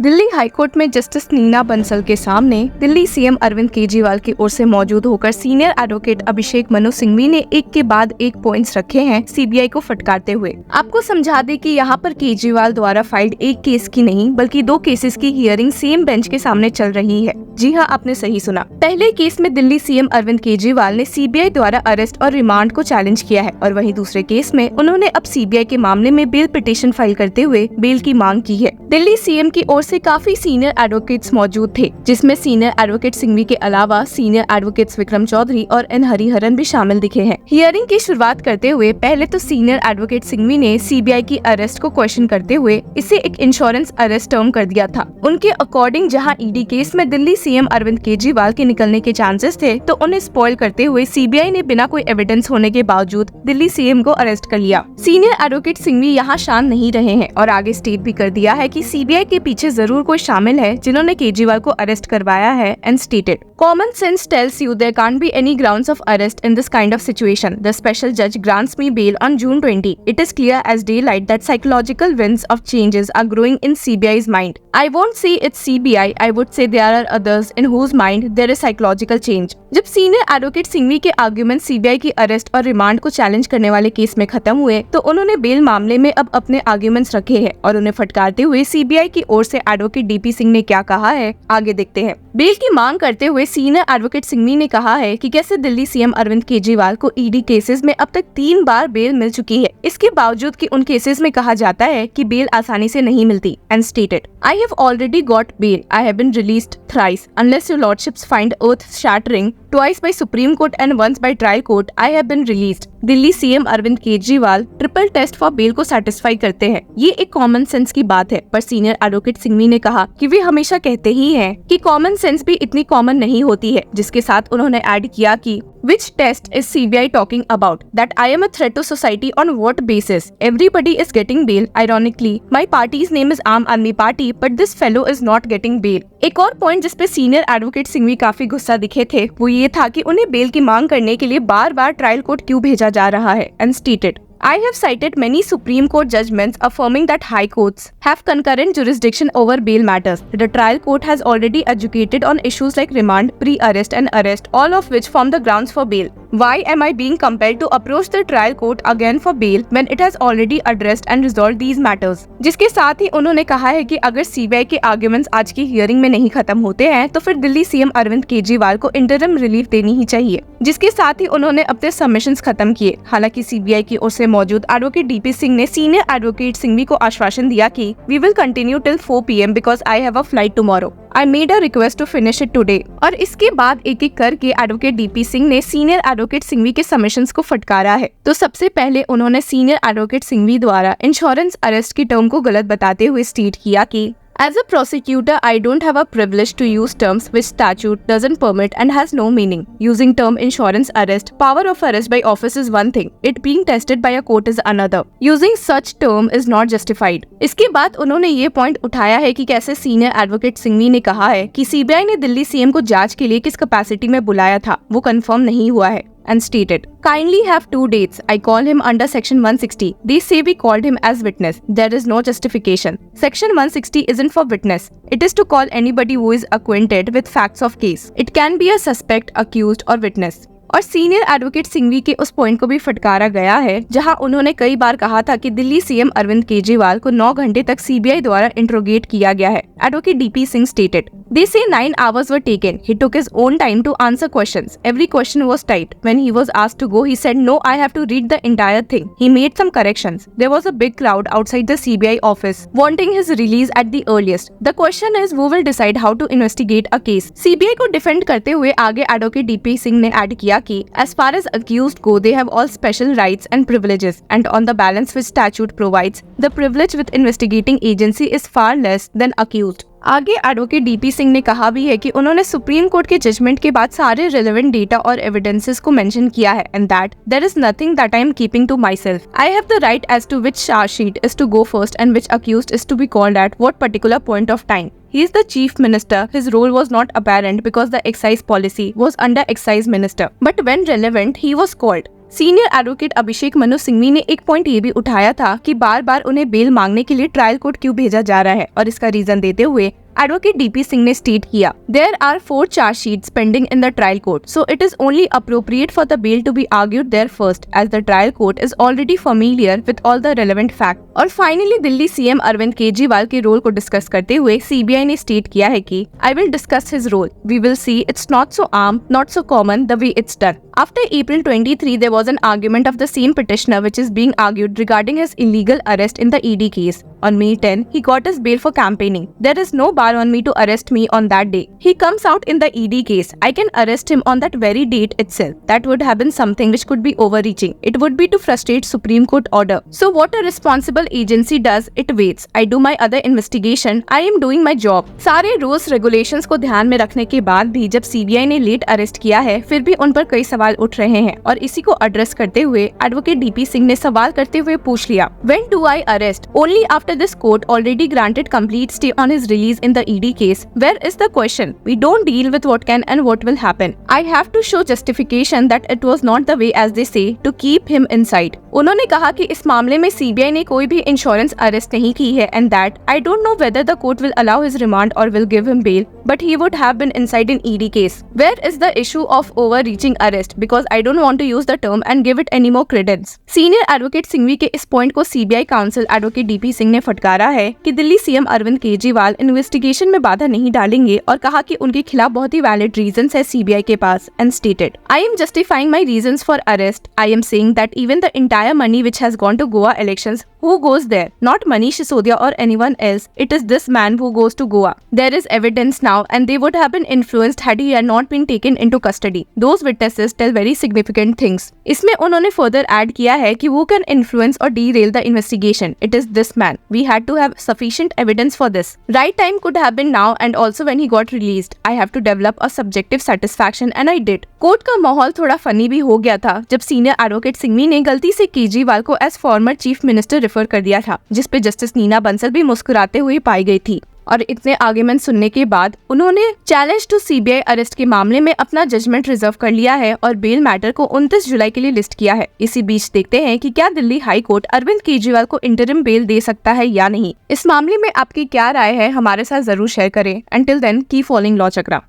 Delhi high court में justice Neena Bansal के सामने दिल्ली सीएम अरविंद केजरीवाल की ओर से मौजूद होकर सीनियर एडवोकेट अभिषेक मनु सिंघवी ने एक के बाद एक पॉइंट्स रखे हैं सीबीआई को फटकारते हुए। आपको समझा दे कि यहाँ पर केजरीवाल द्वारा फाइल्ड एक केस की नहीं बल्कि 2 केसेस की हियरिंग सेम बेंच के सामने चल रही है। जी हाँ, आपने सही सुना। पहले केस में दिल्ली सीएम अरविंद केजरीवाल ने सीबीआई द्वारा अरेस्ट और रिमांड को चैलेंज किया है और वहीं दूसरे केस में उन्होंने अब सीबीआई के मामले में बेल पिटीशन फाइल करते हुए बेल की मांग की है। दिल्ली सीएम की ओर से काफी सीनियर एडवोकेट्स मौजूद थे, जिसमें सीनियर एडवोकेट सिंघवी के अलावा सीनियर एडवोकेट्स विक्रम चौधरी और एन हरिहरन भी शामिल दिखे हैं। हियरिंग की शुरुआत करते हुए पहले तो सीनियर एडवोकेट सिंघवी ने सीबीआई की अरेस्ट को क्वेश्चन करते हुए इसे एक इंश्योरेंस अरेस्ट टर्म कर दिया था। उनके अकॉर्डिंग जहां ईडी केस में दिल्ली सीएम अरविंद केजरीवाल के निकलने के चांसेस थे, तो उन्हें स्पॉइल करते हुए सीबीआई ने बिना कोई एविडेंस होने के बावजूद दिल्ली सीएम को अरेस्ट कर लिया। सीनियर एडवोकेट सिंघवी यहाँ शांत नहीं रहे हैं और आगे स्टेट भी कर दिया है कि सीबीआई के पीछे जरूर कोई शामिल है जिन्होंने केजरीवाल को अरेस्ट करवाया है and stated, Common sense tells you there can't be any grounds of arrest in this kind of situation. The special judge grants me bail on June 20. It is clear as daylight that psychological winds of changes are growing in CBI's mind. I won't say it's CBI, I would say there are others in whose mind there is psychological change. जब senior advocate Singhvi के argument CBI की arrest और remand को challenge करने वाले case में खत्म हुए, तो उन्होंने बेल मामले में अब अपने आर्गुमेंट्स रखे हैं और उन्हें फटकारते हुए सीबीआई की ओर से एडवोकेट डीपी सिंह ने क्या कहा है, आगे देखते हैं। बेल की मांग करते हुए सीनियर एडवोकेट सिंघवी ने कहा है कि कैसे दिल्ली सीएम अरविंद केजरीवाल को ईडी केसेस में अब तक 3 बार बेल मिल चुकी है, इसके बावजूद कि उन केसेस में कहा जाता है कि बेल आसानी से नहीं मिलती, and stated, I have already got bail. I have been released thrice. Unless your lordships find earth-shattering, twice by Supreme Court and once by trial court, I have been released. Delhi CM Arvind Kejriwal triple test for bail को satisfy करते हैं। ये एक common sense की बात है, पर senior advocate Singhvi ने कहा कि वे हमेशा कहते ही हैं कि कॉमन सेंस भी इतनी कॉमन नहीं होती है, जिसके साथ उन्होंने ऐड किया कि Which test is CBI talking about? That I am a threat to society on what basis? Everybody is getting bail. Ironically, my party's name is Aam Aadmi Party, but this fellow is not getting bail. एक और point जिसपे senior advocate Singhvi काफी गुस्सा दिखे थे, वो ये था कि उन्हें बेल की मांग करने के लिए बार-बार ट्रायल कोर्ट क्यों भेजा जा रहा है, and stated, I have cited many Supreme Court judgments affirming that high courts have concurrent jurisdiction over bail matters. The trial court has already adjudicated on issues like remand, pre-arrest and arrest, all of which form the grounds for bail. Why am I being compelled to approach the trial court again for bail when it has already addressed and resolved these matters? जिसके साथ ही उन्होंने कहा है कि अगर CBI के arguments आज की हियरिंग में नहीं खत्म होते हैं, तो फिर दिल्ली सीएम अरविंद केजरीवाल को इंटरिम रिलीफ देनी ही चाहिए। जिसके साथ ही उन्होंने अपने सबमिशंस खत्म किए। हालांकि सीबीआई की ओर से मौजूद एडवोकेट डीपी सिंह ने सीनियर एडवोकेट सिंघवी को आश्वासन दिया कि we will continue till 4 PM because I have a flight tomorrow. I made a request to finish it today। और इसके बाद एक एक करके एडवोकेट डीपी सिंह ने सीनियर एडवोकेट सिंघवी के सबमिशंस को फटकारा है। तो सबसे पहले उन्होंने सीनियर एडवोकेट सिंघवी द्वारा इंश्योरेंस अरेस्ट की टर्म को गलत बताते हुए स्टेट किया कि As a prosecutor, I don't have a privilege to use terms which statute doesn't permit and has no meaning. Using term insurance arrest, power of arrest by office is one thing. It being tested by a court is another. Using such term is not justified. इसके बाद उन्होंने ये point उठाया है कि कैसे senior advocate Singhvi ने कहा है कि सीबीआई ने दिल्ली सीएम को जांच के लिए किस कैपेसिटी में बुलाया था, वो कंफर्म नहीं हुआ है, and stated, kindly have 2 dates. I call him under section 160. They say we called him as witness. There is no justification. Section 160 isn't for witness. It is to call anybody who is acquainted with facts of case. It can be a suspect, accused or witness. और senior advocate Singhvi के उस point को भी फटकारा गया है जहां उन्होंने कई बार कहा था कि दिल्ली सीएम अरविंद केजरीवाल को 9 घंटे तक सीबीआई द्वारा इंट्रोगेट किया गया है। Advocate DP Singh stated, They say 9 hours were taken. He took his own time to answer questions. Every question was typed. When he was asked to go, he said, no, I have to read the entire thing. He made some corrections. There was a big crowd outside the CBI office wanting his release at the earliest. The question is, who will decide how to investigate a case? CBI को defend करते हुए आगे advocate DP Singh ने add किया कि as far as accused go, they have all special rights and privileges, and on the balance which statute provides, the privilege with investigating agency is far less than accused. आगे advocate DP Singh ने कहा भी है कि उन्होंने supreme court के judgement के बाद सारे रिलेवेंट डेटा और एविडेंसेस को मेंशन किया है and that there is nothing that I am keeping to my self. I have the right as to which chargesheet is to go first and which accused is to be called at what particular point of time. He is the chief minister. His role was not apparent because the excise policy was under excise minister. But when relevant, he was called. Senior advocate Abhishek Manu Singhvi ने एक point ये भी उठाया था कि बार बार उन्हें bell मांगने के लिए ट्रायल कोर्ट क्यों भेजा जा रहा है, और इसका रीजन देते हुए एडवोकेट डीपी सिंह ने स्टेट किया, there are 4 chargesheets pending in the trial court, so it is only appropriate for the bail to be argued there first, as the trial court is already familiar with all the relevant fact. और finally Delhi CM Arvind Kejriwal के role को discuss करते हुए CBI ने state किया है कि I will discuss his role, we will see it's not so arm, not so common the way it's done. After April 23, there was an argument of the same petitioner which is being argued regarding his illegal arrest in the ED case. On May 10, he got his bail for campaigning. There is no bar on me to arrest me on that day. He comes out in the ED case. I can arrest him on that very date itself. That would have been something which could be overreaching. It would be to frustrate Supreme Court order. So what a responsible agency does, it waits. I do my other investigation. I am doing my job. सारे rules regulations को ध्यान में रखने के बाद भी जब CBI ने लेट अरेस्ट किया है, फिर भी उन पर कई सवाल उठ रहे हैं, और इसी को एड्रेस करते हुए एडवोकेट डीपी सिंह ने सवाल करते हुए पूछ लिया, When do I arrest? Only after this court already granted complete stay on his release in the ED case. Where is the question? We don't deal with what can and what will happen. I have to show justification that it was not the way as they say to keep him inside. उन्होंने कहा कि इस मामले में CBI ने कोई भी insurance arrest नहीं की है, and that I don't know whether the court will allow his remand or will give him bail, but he would have been inside in ED case. Where is the issue of overreaching arrest? Because I don't want to use the term and give it any more credence. Senior advocate Singhvi के इस point को CBI council advocate DP Singh ने फटकारा है कि Delhi CM Arvind Kejriwal investigation में बाधा नहीं डालेंगे, और कहा कि उनके खिलाफ बहुत ही वैलिड रीजंस है सीबीआई के पास, and stated, I am justifying my reasons for arrest, I am saying that even the entire money which has gone to Goa elections, who goes there? Not Manish Sisodia or anyone else. It is this man who goes to Goa. There is evidence now, and they would have been influenced had he had not been taken into custody. Those witnesses tell very significant things. इसमें उन्होंने further add किया है कि who can influence or derail the investigation? It is this man. We had to have sufficient evidence for this. Right time could have been now, and also when he got released. I have to develop a subjective satisfaction, and I did. Court का माहौल थोड़ा funny भी हो गया था जब senior advocate Singhvi ने गलती से केजरीवाल को as former chief minister refer कर दिया था, जिस पे जस्टिस नीना बंसल भी मुस्कुराते हुए पाई गई थी। और इतने आर्गुमेंट सुनने के बाद उन्होंने चैलेंज टू सीबीआई अरेस्ट के मामले में अपना जजमेंट रिजर्व कर लिया है और बेल मैटर को 29 जुलाई के लिए लिस्ट किया है। इसी बीच देखते हैं कि क्या दिल्ली हाई कोर्ट अरविंद केजरीवाल को इंटरिम बेल दे सकता है या नहीं। इस मामले में आपकी क्या राय है, हमारे साथ जरूर शेयर करें। Until then keep following Law चक्रा।